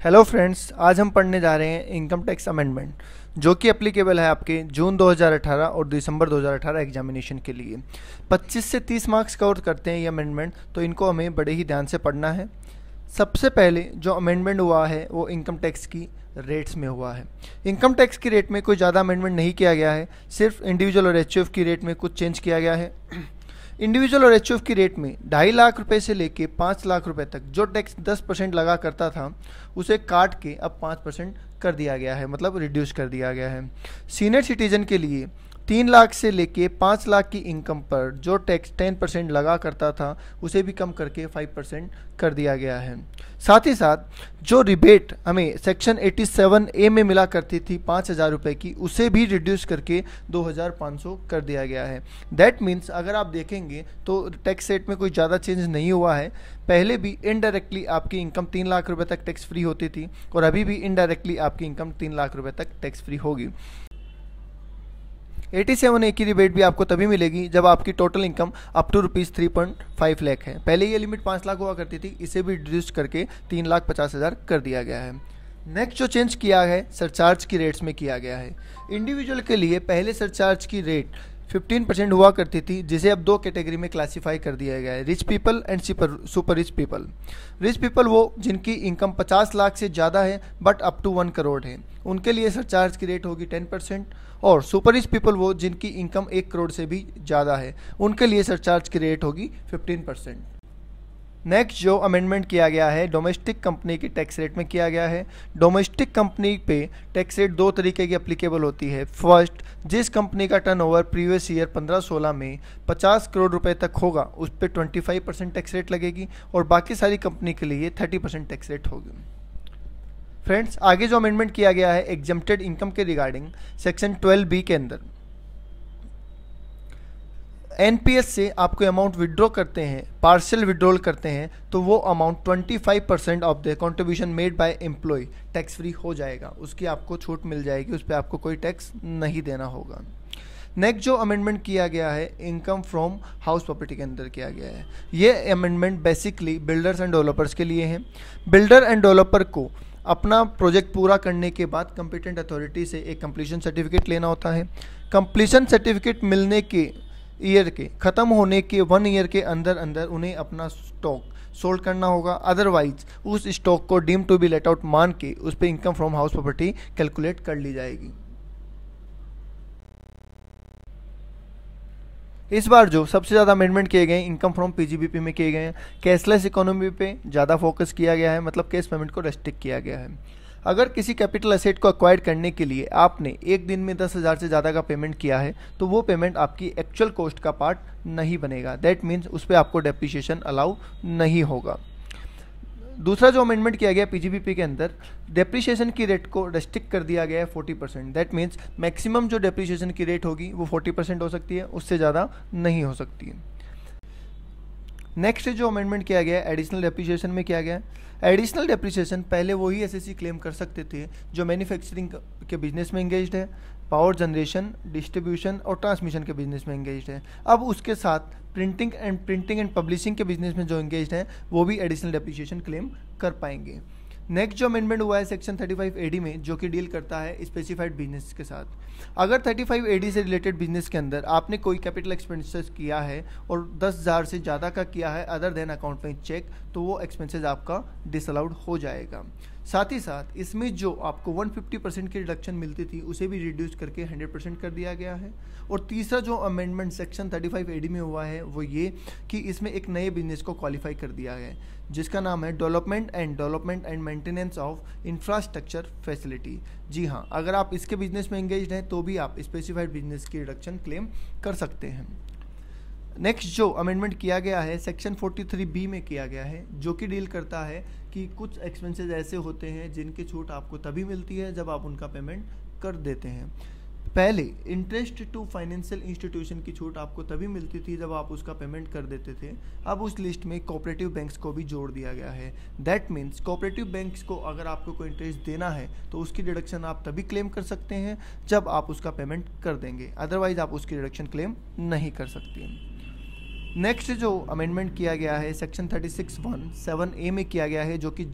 Hello friends, आज हम पढ़ने जा रहे हैं इनकम टैक्स अमेंडमेंट जो कि एप्लीकेबल है आपके जून 2018 और दिसंबर 2018 एग्जामिनेशन के लिए। 25 से 30 मार्क्स कवर करते हैं ये अमेंडमेंट, तो इनको हमें बड़े ही ध्यान से पढ़ना है। सबसे पहले जो अमेंडमेंट हुआ है वो इनकम टैक्स की रेट्स में हुआ है। इनकम टैक्स की रेट में कोई ज़्यादा अमेंडमेंट नहीं किया गया है, सिर्फ इंडिविजुअल और एचयूएफ की रेट में कुछ चेंज किया गया है। इंडिविजुअल और एचयूएफ की रेट में 2.5 लाख रुपए से लेके 5 लाख रुपए तक जो टैक्स 10% लगा करता था उसे काट के अब 5% कर दिया गया है, मतलब रिड्यूस कर दिया गया है। सीनियर सिटीजन के लिए 3 लाख से लेके 5 लाख की इनकम पर जो टैक्स 10% लगा करता था उसे भी कम करके 5% कर दिया गया है। साथ ही साथ जो रिबेट हमें सेक्शन 87A में मिला करती थी 5,000 रुपये की, उसे भी रिड्यूस करके 2,500 कर दिया गया है। दैट मीन्स अगर आप देखेंगे तो टैक्स रेट में कोई ज़्यादा चेंज नहीं हुआ है। पहले भी इनडायरेक्टली आपकी इनकम 3 लाख रुपये तक टैक्स फ्री होती थी और अभी भी इनडायरेक्टली आपकी इनकम 3 लाख रुपये तक टैक्स फ्री होगी। 87A की रिबेट भी आपको तभी मिलेगी जब आपकी total income up to ₹3.5 lakh है। पहले ये लिमिट 5 लाख हुआ करती थी, इसे भी रिड्यूस करके 3,50,000 कर दिया गया है। नेक्स्ट जो चेंज किया है सरचार्ज की रेट्स में किया गया है। इंडिविजुअल के लिए पहले सरचार्ज की रेट 15% हुआ करती थी, जिसे अब 2 कैटेगरी में क्लासीफाई कर दिया गया है, rich people and super rich people. Rich people वो जिनकी इनकम 50 लाख से ज़्यादा है बट अप टू 1 करोड़ है, उनके लिए सरचार्ज की रेट होगी 10%। और सुपर रिच पीपल वो जिनकी इनकम 1 करोड़ से भी ज़्यादा है, उनके लिए सरचार्ज की रेट होगी 15%। नेक्स्ट जो अमेंडमेंट किया गया है डोमेस्टिक कंपनी की टैक्स रेट में किया गया है। डोमेस्टिक कंपनी पे टैक्स रेट 2 तरीके की एप्लीकेबल होती है। फर्स्ट, जिस कंपनी का टर्नओवर प्रीवियस ईयर 15-16 में 50 करोड़ रुपए तक होगा उस पर 25% टैक्स रेट लगेगी और बाकी सारी कंपनी के लिए 30% टैक्स रेट होगी। फ्रेंड्स, आगे जो अमेंडमेंट किया गया है एग्जम्प्टेड इनकम के रिगार्डिंग सेक्शन 12B के अंदर एनपीएस से आपको अमाउंट विड्रॉ करते हैं, पार्शियल विड्रॉल करते हैं, तो वो amount 25% of the contribution made by employ tax free हो जाएगा। उसकी आपको छूट मिल जाएगी, उस पर आपको कोई टैक्स नहीं देना होगा। नेक्स्ट जो अमेंडमेंट किया गया है इनकम फ्रॉम हाउस प्रॉपर्टी के अंदर किया गया है। ये amendment basically builders and developers के लिए है। बिल्डर एंड डेवलपर को अपना प्रोजेक्ट पूरा करने के बाद कंपिटेंट अथॉरिटी से एक कंप्लीशन सर्टिफिकेट लेना होता है। कंप्लीशन सर्टिफिकेट मिलने के ईयर के ख़त्म होने के 1 ईयर के अंदर अंदर उन्हें अपना स्टॉक सोल्ड करना होगा, अदरवाइज उस स्टॉक को deem to be let out मान के उस पर income from house property calculate कर ली जाएगी। इस बार जो सबसे ज़्यादा अमेंडमेंट किए गए इनकम फ्रॉम पीजीबीपी में किए गए हैं। कैशलेस इकोनॉमी पे ज़्यादा फोकस किया गया है, मतलब कैश पेमेंट को रेस्ट्रिक्ट किया गया है। अगर किसी कैपिटल एसेट को एक्वायर करने के लिए आपने एक दिन में 10,000 से ज़्यादा का पेमेंट किया है तो वो पेमेंट आपकी एक्चुअल कॉस्ट का पार्ट नहीं बनेगा। दैट मीन्स उस पर आपको डेप्रिसिएशन अलाउ नहीं होगा। दूसरा जो अमेंडमेंट किया गया पीजीबीपी के अंदर डेप्रिसिएशन की रेट को रेस्ट्रिक्ट कर दिया गया है 40%। दैट मीन्स मैक्सिमम जो डेप्रिसिएशन की रेट होगी वो 40% हो सकती है, उससे ज़्यादा नहीं हो सकती है। नेक्स्ट जो अमेंडमेंट किया गया है एडिशनल डेप्रिसिएशन में किया गया है। एडिशनल डेप्रिसिएशन पहले वही एसएससी क्लेम कर सकते थे जो मैन्युफैक्चरिंग के बिजनेस में इंगेज्ड है, पावर जनरेशन, डिस्ट्रीब्यूशन और ट्रांसमिशन के बिजनेस में इंगेज्ड है। अब उसके साथ प्रिंटिंग एंड पब्लिशिंग के बिजनेस में जो इंगेज्ड हैं वो भी एडिशनल डेप्रिसिएशन क्लेम कर पाएंगे। नेक्स्ट जो अमेंडमेंट हुआ है सेक्शन 35AD में, जो कि डील करता है स्पेसिफाइड बिजनेस के साथ। अगर 35AD से रिलेटेड बिजनेस के अंदर आपने कोई कैपिटल एक्सपेंसेस किया है और 10,000 से ज़्यादा का किया है अदर देन अकाउंट में चेक, तो वो एक्सपेंसेस आपका डिसअलाउड हो जाएगा। साथ ही साथ इसमें जो आपको 150% की रिडक्शन मिलती थी उसे भी रिड्यूस करके 100% कर दिया गया है। और तीसरा जो अमेंडमेंट सेक्शन 35AD में हुआ है वो ये कि इसमें एक नए बिजनेस को क्वालिफाई कर दिया है जिसका नाम है development and maintenance of infrastructure facility. जी हाँ, अगर आप इसके बिजनेस में एंगेज्ड हैं तो भी आप स्पेसिफाइड बिजनेस की रिडक्शन क्लेम कर सकते हैं। नेक्स्ट जो अमेंडमेंट किया गया है सेक्शन 43B में किया गया है, जो कि डील करता है कि कुछ एक्सपेंसेस ऐसे होते हैं जिनकी छूट आपको तभी मिलती है जब आप उनका पेमेंट कर देते हैं। पहले इंटरेस्ट टू फाइनेंशियल इंस्टीट्यूशन की छूट आपको तभी मिलती थी जब आप उसका पेमेंट कर देते थे। अब उस लिस्ट में कोऑपरेटिव बैंक्स को भी जोड़ दिया गया है। दैट मीन्स कोऑपरेटिव बैंक्स को अगर आपको कोई इंटरेस्ट देना है तो उसकी डिडक्शन आप तभी क्लेम कर सकते हैं जब आप उसका पेमेंट कर देंगे, अदरवाइज आप उसकी डिडक्शन क्लेम नहीं कर सकते हैं। नेक्स्ट जो अमेंडमेंट किया गया है सेक्शन 36(1)(7)(a) में किया गया है, जो कि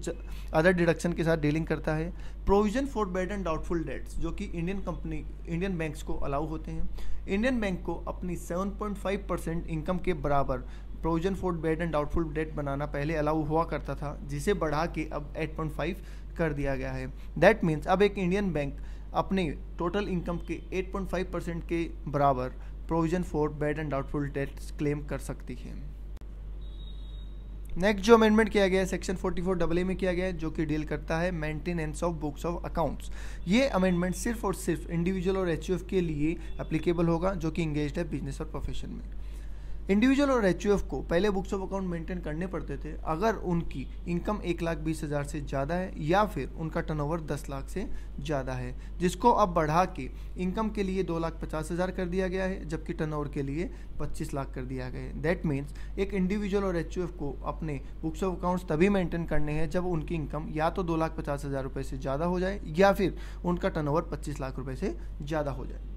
अदर डिडक्शन के साथ डीलिंग करता है। Provision for bad and doubtful debts, जो कि इंडियन बैंक्स को अलाउ होते हैं। इंडियन बैंक को अपनी 7.5% इनकम के बराबर provision for bad and doubtful debt बनाना पहले अलाउ हुआ करता था, जिसे बढ़ा के अब 8.5 कर दिया गया है। दैट मीन्स अब एक इंडियन बैंक अपने टोटल इनकम के 8.5% के बराबर provision for bad and doubtful debts claim कर सकती है। नेक्स्ट जो अमेंडमेंट किया गया है सेक्शन 44AA में किया गया है, जो कि डील करता है maintenance of books of accounts. ये अमेंडमेंट सिर्फ और सिर्फ इंडिविजुअल और एचयूएफ के लिए एप्लीकेबल होगा, जो कि इंगेज्ड है बिजनेस और प्रोफेशन में। इंडिविजुअल और एचयूएफ को पहले बुक्स ऑफ अकाउंट मेंटेन करने पड़ते थे अगर उनकी इनकम 1,20,000 से ज़्यादा है या फिर उनका टर्नओवर 10 लाख से ज़्यादा है, जिसको अब बढ़ा के इनकम के लिए 2,50,000 कर दिया गया है, जबकि टर्नओवर के लिए 25 लाख कर दिया गया है। दैट मीन्स एक इंडिविजुअल और एचयूएफ को अपने बुक्स ऑफ अकाउंट्स तभी मेंटेन करने हैं जब उनकी इनकम या तो 2,50,000 रुपये से ज़्यादा हो जाए या फिर उनका टर्नओवर 25 लाख रुपये से ज़्यादा हो जाए।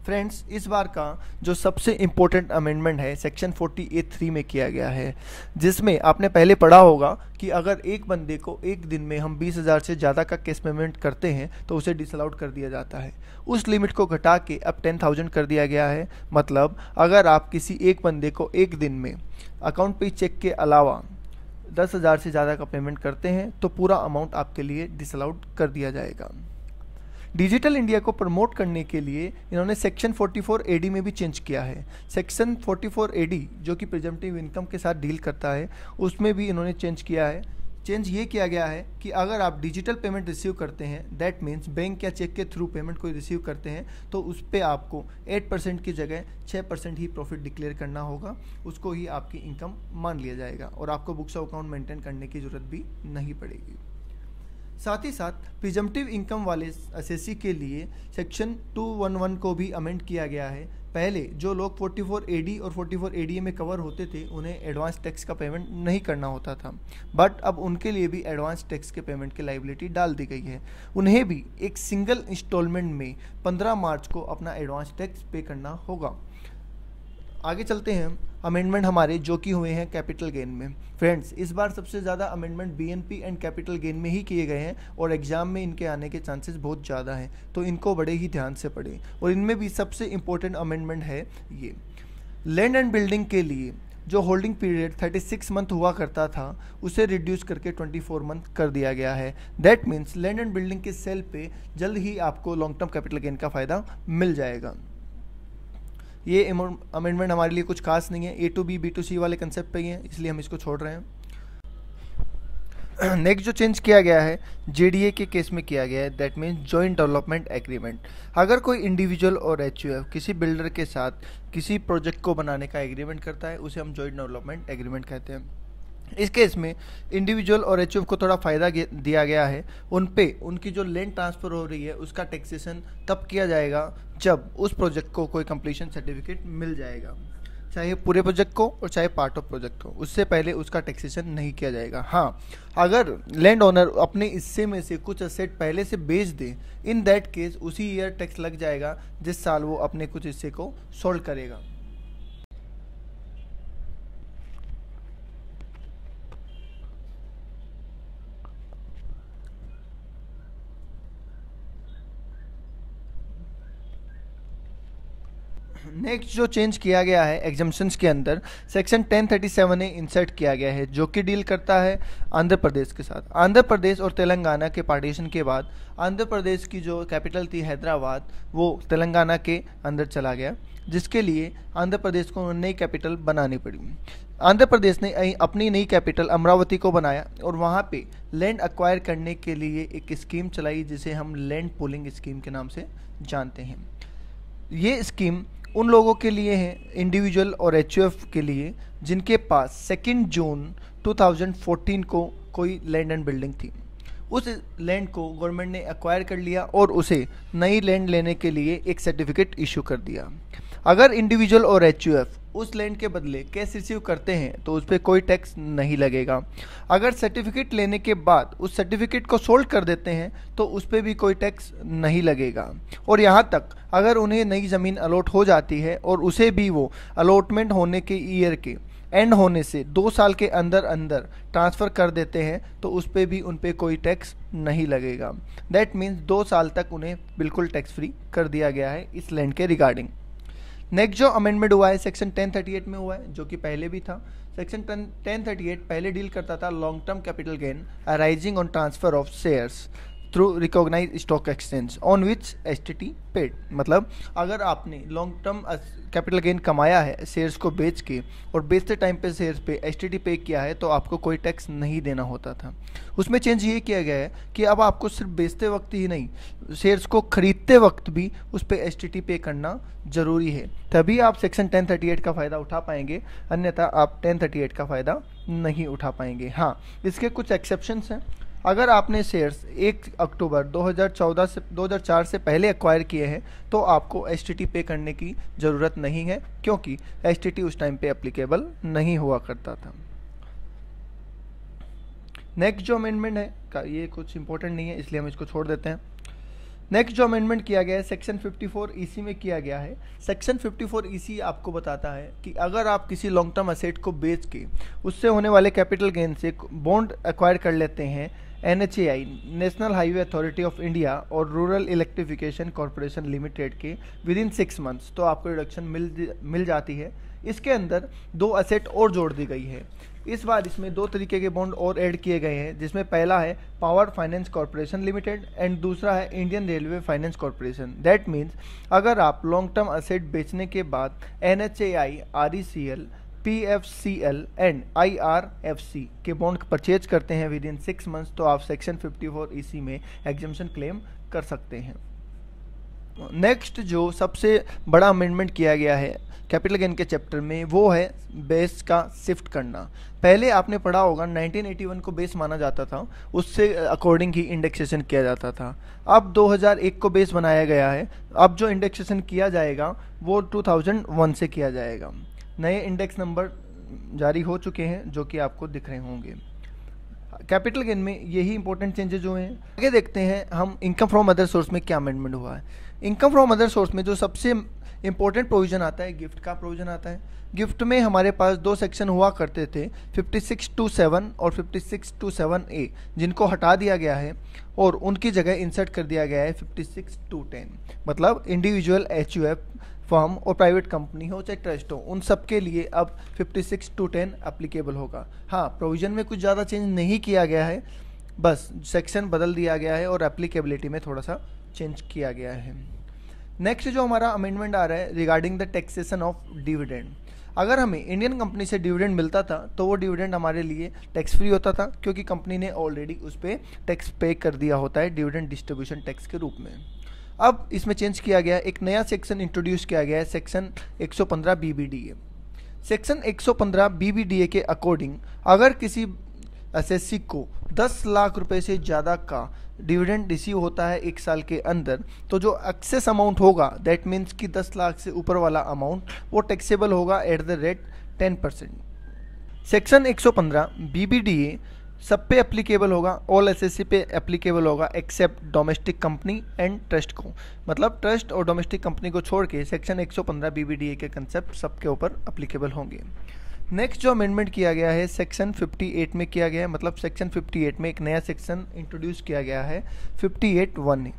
फ्रेंड्स, इस बार का जो सबसे इम्पोर्टेंट अमेंडमेंट है सेक्शन 48(3) में किया गया है, जिसमें आपने पहले पढ़ा होगा कि अगर एक बंदे को एक दिन में हम 20,000 से ज़्यादा का कैश पेमेंट करते हैं तो उसे डिसअलाउड कर दिया जाता है। उस लिमिट को घटा के अब 10,000 कर दिया गया है। मतलब अगर आप किसी एक बंदे को एक दिन में अकाउंट पे चेक के अलावा 10,000 से ज़्यादा का पेमेंट करते हैं तो पूरा अमाउंट आपके लिए डिसअलाउड कर दिया जाएगा। डिजिटल इंडिया को प्रमोट करने के लिए इन्होंने सेक्शन 44AD में भी चेंज किया है। सेक्शन 44AD जो कि प्रिजम्पटिव इनकम के साथ डील करता है, उसमें भी इन्होंने चेंज किया है। चेंज ये किया गया है कि अगर आप डिजिटल पेमेंट रिसीव करते हैं, दैट मीन्स बैंक या चेक के थ्रू पेमेंट कोई रिसीव करते हैं, तो उस पर आपको 8% की जगह 6% ही प्रॉफिट डिक्लेयर करना होगा। उसको ही आपकी इनकम मान लिया जाएगा और आपको बुक्स ऑफ अकाउंट मेंटेन करने की जरूरत भी नहीं पड़ेगी। साथ ही साथ प्रिजम्पटिव इनकम वाले एसएससी के लिए सेक्शन 211 को भी अमेंड किया गया है। पहले जो लोग 44AD और 44ADA में कवर होते थे उन्हें एडवांस टैक्स का पेमेंट नहीं करना होता था, बट अब उनके लिए भी एडवांस टैक्स के पेमेंट की लायबिलिटी डाल दी गई है। उन्हें भी एक सिंगल इंस्टॉलमेंट में 15 मार्च को अपना एडवांस टैक्स पे करना होगा। आगे चलते हैं अमेंडमेंट हमारे जो कि हुए हैं कैपिटल गेन में। फ्रेंड्स, इस बार सबसे ज़्यादा amendment BNP and capital gain में ही किए गए हैं और एग्जाम में इनके आने के चांसेस बहुत ज़्यादा हैं, तो इनको बड़े ही ध्यान से पढ़ें। और इनमें भी सबसे इम्पोर्टेंट अमेंडमेंट है ये लैंड एंड बिल्डिंग के लिए जो होल्डिंग पीरियड 36 मंथ हुआ करता था उसे रिड्यूस करके 24 मंथ कर दिया गया है। That means land and building के सेल पे जल्द ही आपको लॉन्ग टर्म कैपिटल गेन का फ़ायदा मिल जाएगा। ये अमेंडमेंट हमारे लिए कुछ खास नहीं है, A to B, B to C वाले कंसेप्ट पे ही है, इसलिए हम इसको छोड़ रहे हैं। नेक्स्ट जो चेंज किया गया है JDA के केस में किया गया है, that means joint development agreement. अगर कोई इंडिविजुअल और HUF किसी बिल्डर के साथ किसी प्रोजेक्ट को बनाने का एग्रीमेंट करता है, उसे हम जॉइंट डेवलपमेंट एग्रीमेंट कहते हैं। इस केस में इंडिविजुअल और HUF को थोड़ा फ़ायदा दिया गया है। उन पे उनकी जो लैंड ट्रांसफ़र हो रही है उसका टैक्सेशन तब किया जाएगा जब उस प्रोजेक्ट को कोई कंप्लीशन सर्टिफिकेट मिल जाएगा, चाहे पूरे प्रोजेक्ट को और चाहे पार्ट ऑफ प्रोजेक्ट को। उससे पहले उसका टैक्सेशन नहीं किया जाएगा। हाँ, अगर लैंड ओनर अपने हिस्से में से कुछ असेट पहले से बेच दे, इन दैट केस उसी ईयर टैक्स लग जाएगा जिस साल वो अपने कुछ हिस्से को सोल्ड करेगा। नेक्स्ट जो चेंज किया गया है एग्जम्पशंस के अंदर सेक्शन 1037A इंसर्ट किया गया है, जो कि डील करता है आंध्र प्रदेश के साथ। आंध्र प्रदेश और तेलंगाना के पार्टीशन के बाद आंध्र प्रदेश की जो कैपिटल थी हैदराबाद, वो तेलंगाना के अंदर चला गया, जिसके लिए आंध्र प्रदेश को नई कैपिटल बनानी पड़ी। आंध्र प्रदेश ने अपनी नई कैपिटल अमरावती को बनाया और वहाँ पे लैंड एक्वायर करने के लिए एक स्कीम चलाई जिसे हम लैंड पूलिंग स्कीम के नाम से जानते हैं। ये स्कीम उन लोगों के लिए है, इंडिविजुअल और HUF के लिए, जिनके पास 2 जून 2014 को कोई लैंड एंड बिल्डिंग थी। उस लैंड को गवर्नमेंट ने एक्वायर कर लिया और उसे नई लैंड लेने के लिए एक सर्टिफिकेट इशू कर दिया। अगर इंडिविजुअल और HUF उस लैंड के बदले कैश रिसीव करते हैं तो उस पर कोई टैक्स नहीं लगेगा। अगर सर्टिफिकेट लेने के बाद उस सर्टिफिकेट को सोल्ड कर देते हैं तो उस पर भी कोई टैक्स नहीं लगेगा। और यहाँ तक अगर उन्हें नई ज़मीन अलॉट हो जाती है और उसे भी वो अलॉटमेंट होने के ईयर के एंड होने से 2 साल के अंदर अंदर ट्रांसफ़र कर देते हैं तो उस पर भी उन पर कोई टैक्स नहीं लगेगा। दैट मीन्स 2 साल तक उन्हें बिल्कुल टैक्स फ्री कर दिया गया है इस लैंड के रिगार्डिंग। नेक्स्ट जो अमेंडमेंट हुआ है सेक्शन 1038 में हुआ है, जो कि पहले भी था। सेक्शन 1038 पहले डील करता था long term capital gain arising on transfer of shares through recognised stock exchange on which STT paid. मतलब अगर आपने लॉन्ग टर्म कैपिटल गेन कमाया है शेयर्स को बेच के और बेचते टाइम पे शेयर्स पे एसटीटी पे किया है तो आपको कोई टैक्स नहीं देना होता था। उसमें चेंज ये किया गया है कि अब आपको सिर्फ बेचते वक्त ही नहीं, शेयर्स को खरीदते वक्त भी उस पर एसटीटी पे करना ज़रूरी है, तभी आप सेक्शन 1038 का फ़ायदा उठा पाएंगे, अन्यथा आप 1038 का फ़ायदा नहीं उठा पाएंगे। हाँ, इसके कुछ एक्सेप्शंस हैं। अगर आपने शेयर्स 1 अक्टूबर 2004 से पहले एक्वायर किए हैं तो आपको एसटीटी पे करने की ज़रूरत नहीं है, क्योंकि एसटीटी उस टाइम पे एप्लीकेबल नहीं हुआ करता था। नेक्स्ट जो अमेंडमेंट है ये कुछ इंपॉर्टेंट नहीं है, इसलिए हम इसको छोड़ देते हैं। नेक्स्ट जो अमेंडमेंट किया गया है सेक्शन 54 ईसी में किया गया है। सेक्शन 54 ईसी आपको बताता है कि अगर आप किसी लॉन्ग टर्म असेट को बेच के उससे होने वाले कैपिटल गेन से बॉन्ड एक्वायर कर लेते हैं NHAI national highway authority of India और रूरल इलेक्ट्रिफिकेशन कॉरपोरेशन लिमिटेड के विदिन 6 मंथ्स, तो आपको रिडक्शन मिल जाती है। इसके अंदर 2 असेट और जोड़ दी गई है। इस बार इसमें 2 तरीके के बॉन्ड और ऐड किए गए हैं, जिसमें पहला है power finance corporation limited and दूसरा है Indian railway finance corporation. That means अगर आप लॉन्ग टर्म असेट बेचने के बाद NHAI, RECL, PFCL and IRFC के बॉन्ड परचेज करते हैं विद इन 6 मंथ्स, तो आप सेक्शन 54 EC में एग्जम्पशन क्लेम कर सकते हैं। नेक्स्ट जो सबसे बड़ा अमेंडमेंट किया गया है कैपिटल गेन के चैप्टर में वो है बेस का शिफ्ट करना। पहले आपने पढ़ा होगा 1981 को बेस माना जाता था, उससे अकॉर्डिंग ही इंडेक्सेशन किया जाता था। अब 2001 को बेस बनाया गया है। अब जो इंडेक्सेशन किया जाएगा वो 2001 से किया जाएगा। नए इंडेक्स नंबर जारी हो चुके हैं जो कि आपको दिख रहे होंगे। कैपिटल गेन में यही इंपॉर्टेंट चेंजेस जो हैं। आगे देखते हैं हम इनकम फ्रॉम अदर सोर्स में क्या अमेंडमेंट हुआ है। इनकम फ्रॉम अदर सोर्स में जो सबसे इंपॉर्टेंट प्रोविजन आता है गिफ्ट का प्रोविजन आता है। गिफ्ट में हमारे पास 2 सेक्शन हुआ करते थे 5627 और 5627A, जिनको हटा दिया गया है और उनकी जगह इंसर्ट कर दिया गया है 56210। मतलब इंडिविजुअल HUF फर्म और प्राइवेट कंपनी हो चाहे ट्रस्ट हो, उन सब के लिए अब 56 to 10 एप्लीकेबल होगा। हाँ, प्रोविजन में कुछ ज़्यादा चेंज नहीं किया गया है, बस सेक्शन बदल दिया गया है और एप्लीकेबिलिटी में थोड़ा सा चेंज किया गया है। नेक्स्ट जो हमारा अमेंडमेंट आ रहा है regarding the taxation of dividend. अगर हमें इंडियन कंपनी से डिविडेंड मिलता था तो वो डिविडेंड हमारे लिए टैक्स फ्री होता था, क्योंकि कंपनी ने ऑलरेडी उस पर टैक्स पे कर दिया होता है डिविडेंड डिस्ट्रीब्यूशन टैक्स के रूप में। अब इसमें चेंज किया गया, एक नया सेक्शन इंट्रोड्यूस किया गया है, सेक्शन 115 BBDA। सेक्शन 115 BBDA के अकॉर्डिंग अगर किसी एसएससी को 10 लाख रुपए से ज़्यादा का डिविडेंड रिसीव होता है 1 साल के अंदर, तो जो एक्सेस अमाउंट होगा दैट मीन्स कि 10 लाख से ऊपर वाला अमाउंट वो टैक्सेबल होगा at the rate 10%। Section 115 BBDA सब पे एप्लीकेबल होगा, ऑल एसएससी पे एप्लीकेबल होगा except domestic company and trust को। मतलब ट्रस्ट और डोमेस्टिक कंपनी को छोड़ के सेक्शन 115 BBDA के कंसेप्ट सबके ऊपर एप्लीकेबल होंगे। नेक्स्ट जो अमेंडमेंट किया गया है सेक्शन 58 में किया गया है। मतलब सेक्शन 58 में एक नया सेक्शन इंट्रोड्यूस किया गया है 58(1),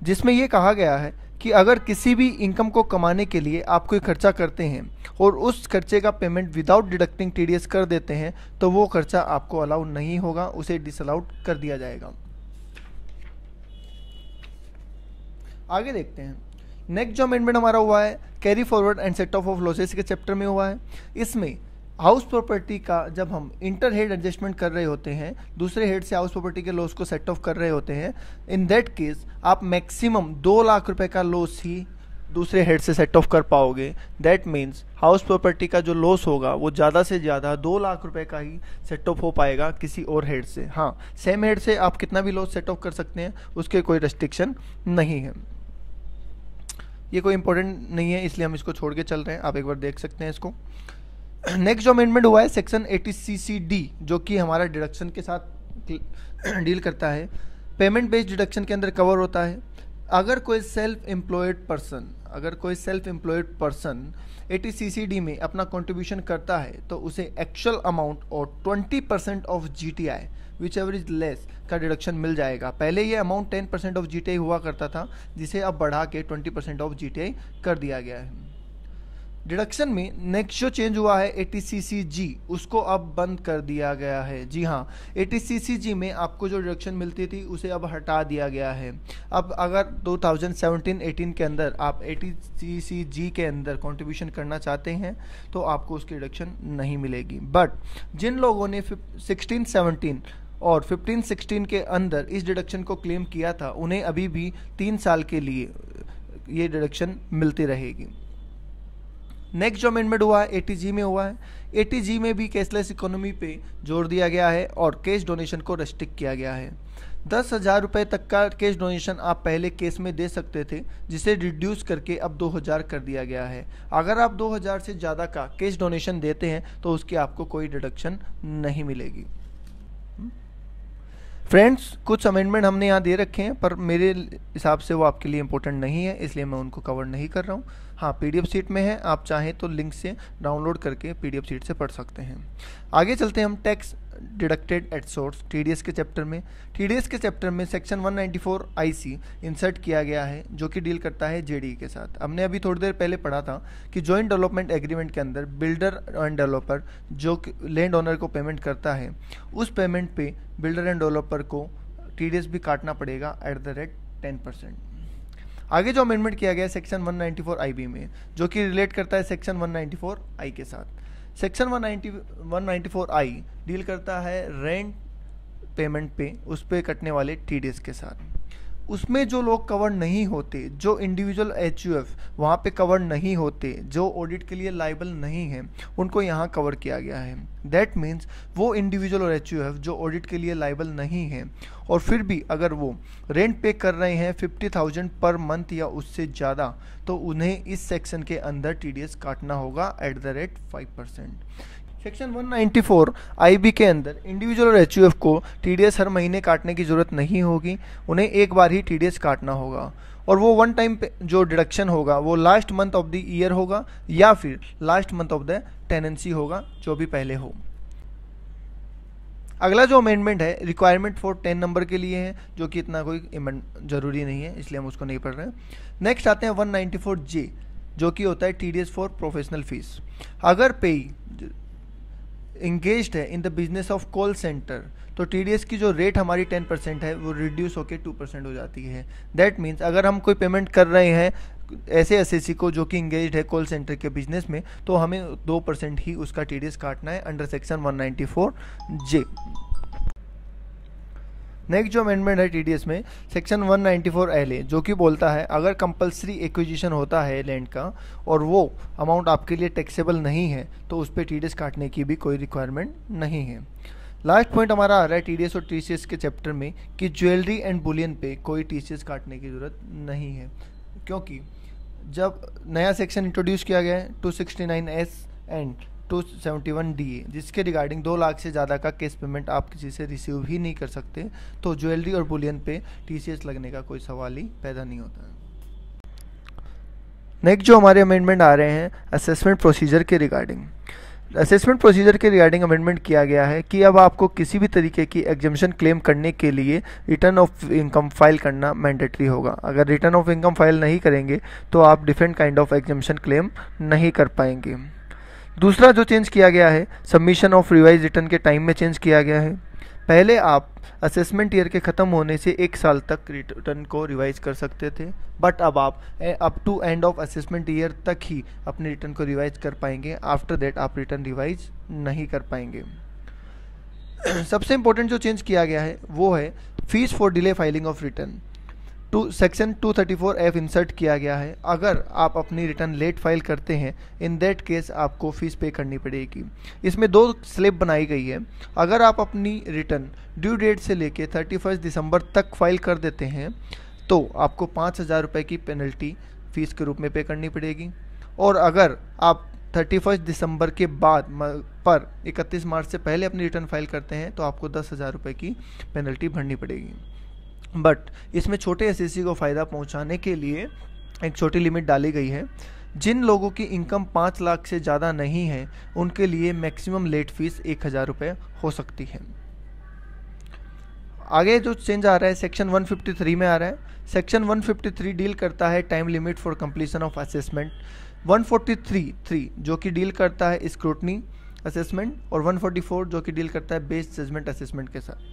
जिसमें ये कहा गया है कि अगर किसी भी इनकम को कमाने के लिए आप कोई खर्चा करते हैं और उस खर्चे का पेमेंट विदाउट डिडक्टिंग TDS कर देते हैं तो वो खर्चा आपको अलाउ नहीं होगा, उसे डिसअलाउड कर दिया जाएगा। आगे देखते हैं नेक्स्ट जो अमेंडमेंट हमारा हुआ है carry forward and set of losses के चैप्टर में हुआ है। इसमें हाउस प्रॉपर्टी का जब हम इंटर हेड एडजस्टमेंट कर रहे होते हैं, दूसरे हेड से हाउस प्रॉपर्टी के लॉस को सेट ऑफ कर रहे होते हैं, इन दैट केस आप मैक्सिमम 2 लाख रुपए का लॉस ही दूसरे हेड से सेट ऑफ कर पाओगे। दैट मीन्स हाउस प्रॉपर्टी का जो लॉस होगा वो ज़्यादा से ज़्यादा 2 लाख रुपए का ही सेट ऑफ हो पाएगा किसी और हेड से। हाँ, सेम हेड से आप कितना भी लॉस सेट ऑफ कर सकते हैं, उसके कोई रेस्ट्रिक्शन नहीं है। ये कोई इंपॉर्टेंट नहीं है, इसलिए हम इसको छोड़ के चल रहे हैं, आप एक बार देख सकते हैं इसको। नेक्स्ट जो अमेंडमेंट हुआ है सेक्शन 80CC-D, जो कि हमारा डिडक्शन के साथ डील करता है। पेमेंट बेस्ड डिडक्शन के अंदर कवर होता है अगर कोई सेल्फ एम्प्लॉयड पर्सन 80CC-D में अपना कंट्रीब्यूशन करता है तो उसे एक्चुअल अमाउंट और 20% of GTI which ever is less का डिडक्शन मिल जाएगा। पहले ये अमाउंट 10% ऑफ GTI हुआ करता था, जिसे अब बढ़ा के 20% ऑफ GTI कर दिया गया है। डिडक्शन में नेक्स्ट जो चेंज हुआ है 80CC-G, उसको अब बंद कर दिया गया है। जी हाँ, 80CC-G में आपको जो डिडक्शन मिलती थी उसे अब हटा दिया गया है। अब अगर 2017-18 के अंदर आप 80CC-G के अंदर कंट्रीब्यूशन करना चाहते हैं तो आपको उसकी डिडक्शन नहीं मिलेगी। बट जिन लोगों ने 16-17 और 15-16 के अंदर इस डिडक्शन को क्लेम किया था, उन्हें अभी भी 3 साल के लिए ये डिडक्शन मिलती रहेगी। नेक्स्ट जो अमेंडमेंट हुआ है 80G में हुआ है। 80G में भी कैशलेस इकोनॉमी पे जोर दिया गया है और कैश डोनेशन को रेस्ट्रिक्ट किया गया है। 10,000 रुपये तक का कैश डोनेशन आप पहले केस में दे सकते थे, जिसे रिड्यूस करके अब 2,000 कर दिया गया है। अगर आप 2,000 से ज़्यादा का कैश डोनेशन देते हैं तो उसकी आपको कोई डिडक्शन नहीं मिलेगी। फ्रेंड्स, कुछ अमेंडमेंट हमने यहाँ दे रखे हैं, पर मेरे हिसाब से वो आपके लिए इंपॉर्टेंट नहीं है, इसलिए मैं उनको कवर नहीं कर रहा हूँ। हाँ, PDF शीट में है, आप चाहें तो लिंक से डाउनलोड करके PDF शीट से पढ़ सकते हैं। आगे चलते हैं हम tax deducted at source TDS के चैप्टर में। TDS के चैप्टर में सेक्शन 194 IC इंसर्ट किया गया है, जो कि डील करता है JDE के साथ। हमने अभी थोड़ी देर पहले पढ़ा था कि जॉइंट डेवलपमेंट एग्रीमेंट के अंदर बिल्डर एंड डेवलपर जो लैंड ओनर को पेमेंट करता है, उस पेमेंट पे बिल्डर एंड डेवलपर को TDS भी काटना पड़ेगा @10%। आगे जो अमेंडमेंट किया गया है सेक्शन 194 IB में, जो कि रिलेट करता है सेक्शन 194 I के साथ। सेक्शन 194 I डील करता है रेंट पेमेंट पे उस पे कटने वाले TDS के साथ। उसमें जो लोग कवर नहीं होते, जो इंडिविजुअल HUF वहाँ पे कवर नहीं होते, जो ऑडिट के लिए लाइबल नहीं है, उनको यहाँ कवर किया गया है। दैट मीन्स वो इंडिविजुअल और HUF जो ऑडिट के लिए लाइबल नहीं है और फिर भी अगर वो रेंट पे कर रहे हैं 50,000 पर मंथ या उससे ज़्यादा, तो उन्हें इस सेक्शन के अंदर TDS काटना होगा @5%। सेक्शन 194 IB के अंदर इंडिविजुअल और HUF को TDS हर महीने काटने की ज़रूरत नहीं होगी, उन्हें एक बार ही TDS काटना होगा और वो वन टाइम जो डिडक्शन होगा वो last month of the year होगा या फिर last month of the tenancy होगा, जो भी पहले हो। अगला जो अमेंडमेंट है रिक्वायरमेंट फॉर 10 नंबर के लिए है, जो कि इतना कोई ज़रूरी नहीं है, इसलिए हम उसको नहीं पढ़ रहे हैं। नेक्स्ट आते हैं 194J, जो कि होता है TDS फॉर प्रोफेशनल फीस। अगर पेई इंगेज्ड है in the business of call centre, तो TDS की जो रेट हमारी 10% है वो रिड्यूस होकर 2% हो जाती है। दैट मीन्स अगर हम कोई पेमेंट कर रहे हैं ऐसे SSC को जो कि इंगेज्ड है कॉल सेंटर के बिजनेस में, तो हमें 2% ही उसका TDS काटना है अंडर सेक्शन 194J। नेक्स्ट जो अमेंडमेंट है TDS में सेक्शन 194LA, जो कि बोलता है अगर कंपलसरी एक्विजिशन होता है लैंड का और वो अमाउंट आपके लिए टैक्सेबल नहीं है तो उस पर TDS काटने की भी कोई रिक्वायरमेंट नहीं है। लास्ट पॉइंट हमारा आ रहा है TDS और TCS के चैप्टर में कि ज्वेलरी एंड बुलियन पे कोई TCS काटने की ज़रूरत नहीं है, क्योंकि जब नया सेक्शन इंट्रोड्यूस किया गया है 269S एंड 271D, जिसके रिगार्डिंग 2 लाख से ज़्यादा का कैश पेमेंट आप किसी से रिसीव ही नहीं कर सकते, तो ज्वेलरी और बुलियन पे TCS लगने का कोई सवाल ही पैदा नहीं होता है। नेक्स्ट जो हमारे अमेंडमेंट आ रहे हैं असेसमेंट प्रोसीजर के रिगार्डिंग। असेसमेंट प्रोसीजर के रिगार्डिंग अमेंडमेंट किया गया है कि अब आपको किसी भी तरीके की एग्जम्पशन क्लेम करने के लिए रिटर्न ऑफ इनकम फाइल करना मैंडेटरी होगा। अगर रिटर्न ऑफ इनकम फाइल नहीं करेंगे तो आप different kind of exemption claim नहीं कर पाएंगे। दूसरा जो चेंज किया गया है सबमिशन ऑफ रिवाइज रिटर्न के टाइम में चेंज किया गया है। पहले आप असेसमेंट ईयर के ख़त्म होने से 1 साल तक रिटर्न को रिवाइज कर सकते थे, बट अब आप up to end of assessment year तक ही अपने रिटर्न को रिवाइज कर पाएंगे। आफ्टर दैट आप रिटर्न रिवाइज नहीं कर पाएंगे। सबसे इंपॉर्टेंट जो चेंज किया गया है वो है fees for delay filing of return. Section 234F insert किया गया है। अगर आप अपनी रिटर्न लेट फाइल करते हैं, इन दैट केस आपको फीस पे करनी पड़ेगी। इसमें 2 स्लैब बनाई गई है। अगर आप अपनी रिटर्न ड्यू डेट से लेके 31 दिसंबर तक फाइल कर देते हैं तो आपको 5,000 रुपये की पेनल्टी फीस के रूप में पे करनी पड़ेगी। और अगर आप 31 दिसंबर के बाद पर 31 मार्च से पहले अपनी रिटर्न फाइल करते हैं तो आपको 10,000 रुपये की पेनल्टी भरनी पड़ेगी। बट इसमें छोटे एसएससी को फ़ायदा पहुंचाने के लिए एक छोटी लिमिट डाली गई है। जिन लोगों की इनकम 5 लाख से ज़्यादा नहीं है उनके लिए मैक्सिमम लेट फीस 1,000 रुपये हो सकती है। आगे जो चेंज आ रहा है सेक्शन 153 में आ रहा है। सेक्शन 153 डील करता है time limit for completion of assessment. 143(3) जो कि डील करता है स्क्रूटनी असेसमेंट, और 144 जो कि डील करता है बेस्ड जजमेंट असेसमेंट के साथ।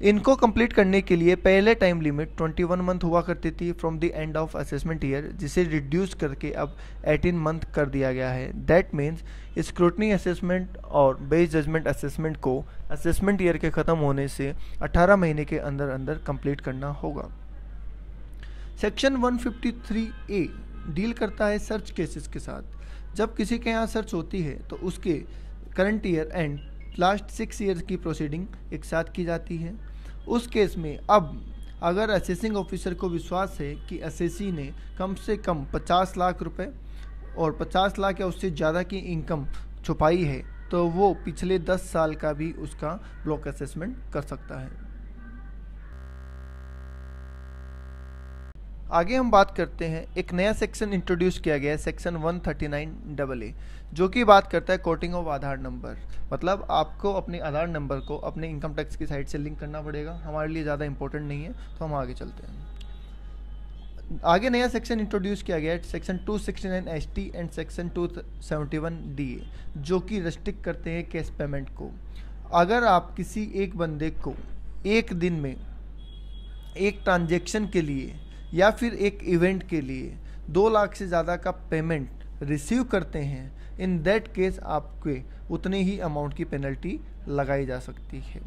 इनको कंप्लीट करने के लिए पहले टाइम लिमिट 21 मंथ हुआ करती थी from the end of assessment year, जिसे रिड्यूस करके अब 18 मंथ कर दिया गया है। दैट मीन्स स्क्रूटनी असेसमेंट और बेस्ड जजमेंट असेसमेंट को असेसमेंट ईयर के ख़त्म होने से 18 महीने के अंदर अंदर कंप्लीट करना होगा। सेक्शन 153A डील करता है सर्च केसेस के साथ। जब किसी के यहाँ सर्च होती है तो उसके current year and last 6 years की प्रोसीडिंग एक साथ की जाती है। उस केस में अब अगर असेसिंग ऑफिसर को विश्वास है कि असेसी ने कम से कम 50 लाख रुपए और 50 लाख या उससे ज़्यादा की इनकम छुपाई है तो वो पिछले 10 साल का भी उसका ब्लॉक असेसमेंट कर सकता है। आगे हम बात करते हैं, एक नया सेक्शन इंट्रोड्यूस किया गया है सेक्शन 139AA, जो कि बात करता है कोटिंग ऑफ आधार नंबर। मतलब आपको अपने आधार नंबर को अपने इनकम टैक्स की साइट से लिंक करना पड़ेगा। हमारे लिए ज़्यादा इंपॉर्टेंट नहीं है तो हम आगे चलते हैं। आगे नया सेक्शन इंट्रोड्यूस किया गया है section 269ST and section 271DA, जो कि रेस्ट्रिक्ट करते हैं कैश पेमेंट को। अगर आप किसी एक बंदे को एक दिन में एक ट्रांजेक्शन के लिए या फिर एक इवेंट के लिए 2 लाख से ज़्यादा का पेमेंट रिसीव करते हैं, इन दैट केस आपके उतने ही अमाउंट की पेनल्टी लगाई जा सकती है।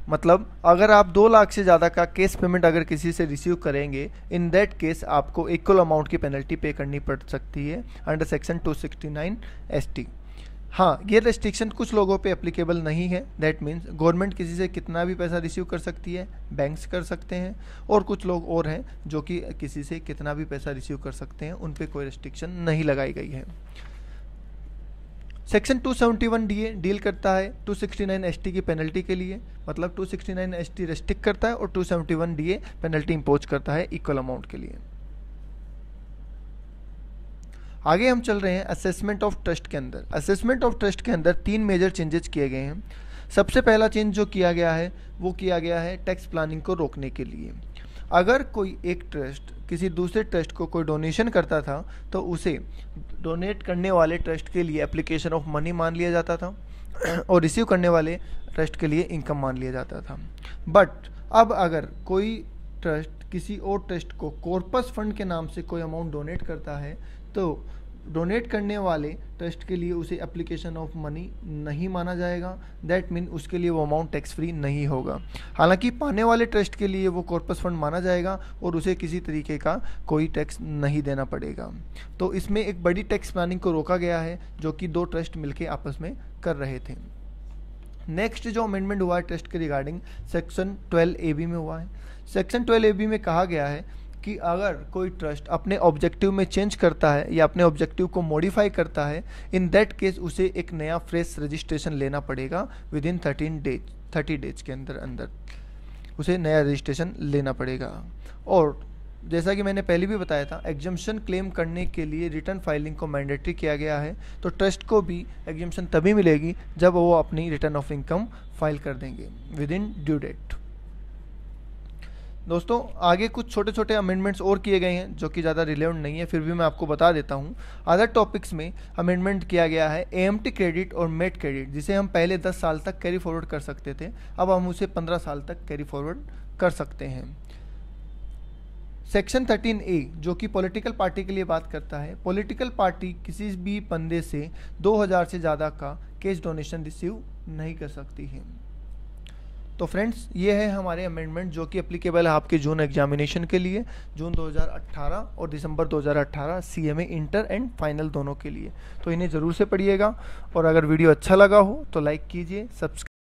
मतलब अगर आप 2 लाख से ज़्यादा का कैश पेमेंट अगर किसी से रिसीव करेंगे, इन दैट केस आपको इक्वल अमाउंट की पेनल्टी पे करनी पड़ सकती है अंडर सेक्शन 269ST। हाँ, ये रेस्ट्रिक्शन कुछ लोगों पे एप्लीकेबल नहीं है। दैट मीन्स गवर्नमेंट किसी से कितना भी पैसा रिसीव कर सकती है, बैंक्स कर सकते हैं, और कुछ लोग और हैं जो कि किसी से कितना भी पैसा रिसीव कर सकते हैं, उन पे कोई रेस्ट्रिक्शन नहीं लगाई गई है। सेक्शन 271DA डील करता है 269ST की पेनल्टी के लिए। मतलब 269ST रेस्ट्रिक्ट करता है और 271DA पेनल्टी इम्पोज करता है इक्वल अमाउंट के लिए। आगे हम चल रहे हैं असेसमेंट ऑफ ट्रस्ट के अंदर। असेसमेंट ऑफ ट्रस्ट के अंदर 3 मेजर चेंजेस किए गए हैं। सबसे पहला चेंज जो किया गया है वो किया गया है टैक्स प्लानिंग को रोकने के लिए। अगर कोई एक ट्रस्ट किसी दूसरे ट्रस्ट को कोई डोनेशन करता था तो उसे डोनेट करने वाले ट्रस्ट के लिए एप्लीकेशन ऑफ मनी मान लिया जाता था और रिसीव करने वाले ट्रस्ट के लिए इनकम मान लिया जाता था। बट अब अगर कोई ट्रस्ट किसी और ट्रस्ट को कॉर्पस फंड के नाम से कोई अमाउंट डोनेट करता है तो डोनेट करने वाले ट्रस्ट के लिए उसे एप्लीकेशन ऑफ मनी नहीं माना जाएगा। दैट मीन उसके लिए वो अमाउंट टैक्स फ्री नहीं होगा। हालांकि पाने वाले ट्रस्ट के लिए वो कॉर्पस फंड माना जाएगा और उसे किसी तरीके का कोई टैक्स नहीं देना पड़ेगा। तो इसमें एक बड़ी टैक्स प्लानिंग को रोका गया है जो कि 2 ट्रस्ट मिलकर आपस में कर रहे थे। नेक्स्ट जो अमेंडमेंट हुआ है ट्रस्ट के रिगार्डिंग सेक्शन 12AB में हुआ है। सेक्शन 12AB में कहा गया है कि अगर कोई ट्रस्ट अपने ऑब्जेक्टिव में चेंज करता है या अपने ऑब्जेक्टिव को मॉडिफाई करता है, इन दैट केस उसे एक नया फ्रेश रजिस्ट्रेशन लेना पड़ेगा विद इन 30 डेज के अंदर उसे नया रजिस्ट्रेशन लेना पड़ेगा। और जैसा कि मैंने पहले भी बताया था, एग्जम्पशन क्लेम करने के लिए रिटर्न फाइलिंग को मैंडेटरी किया गया है। तो ट्रस्ट को भी एग्जम्पशन तभी मिलेगी जब वो अपनी रिटर्न ऑफ इनकम फाइल कर देंगे विद इन ड्यू डेट। दोस्तों आगे कुछ छोटे छोटे अमेंडमेंट्स और किए गए हैं जो कि ज़्यादा रिलेवेंट नहीं है, फिर भी मैं आपको बता देता हूँ। अदर टॉपिक्स में अमेंडमेंट किया गया है AMT क्रेडिट और मेट क्रेडिट, जिसे हम पहले 10 साल तक कैरी फॉरवर्ड कर सकते थे, अब हम उसे 15 साल तक कैरी फॉरवर्ड कर सकते हैं। सेक्शन 13A जो कि पॉलिटिकल पार्टी के लिए बात करता है। पॉलिटिकल पार्टी किसी भी बंदे से 2000 से ज़्यादा का कैश डोनेशन रिसीव नहीं कर सकती है। तो फ्रेंड्स ये है हमारे अमेंडमेंट जो कि एप्लीकेबल है आपके जून एग्जामिनेशन के लिए, जून 2018 और दिसंबर 2018 CMA इंटर एंड फाइनल दोनों के लिए। तो इन्हें ज़रूर से पढ़िएगा और अगर वीडियो अच्छा लगा हो तो लाइक कीजिए, सब्सक्राइब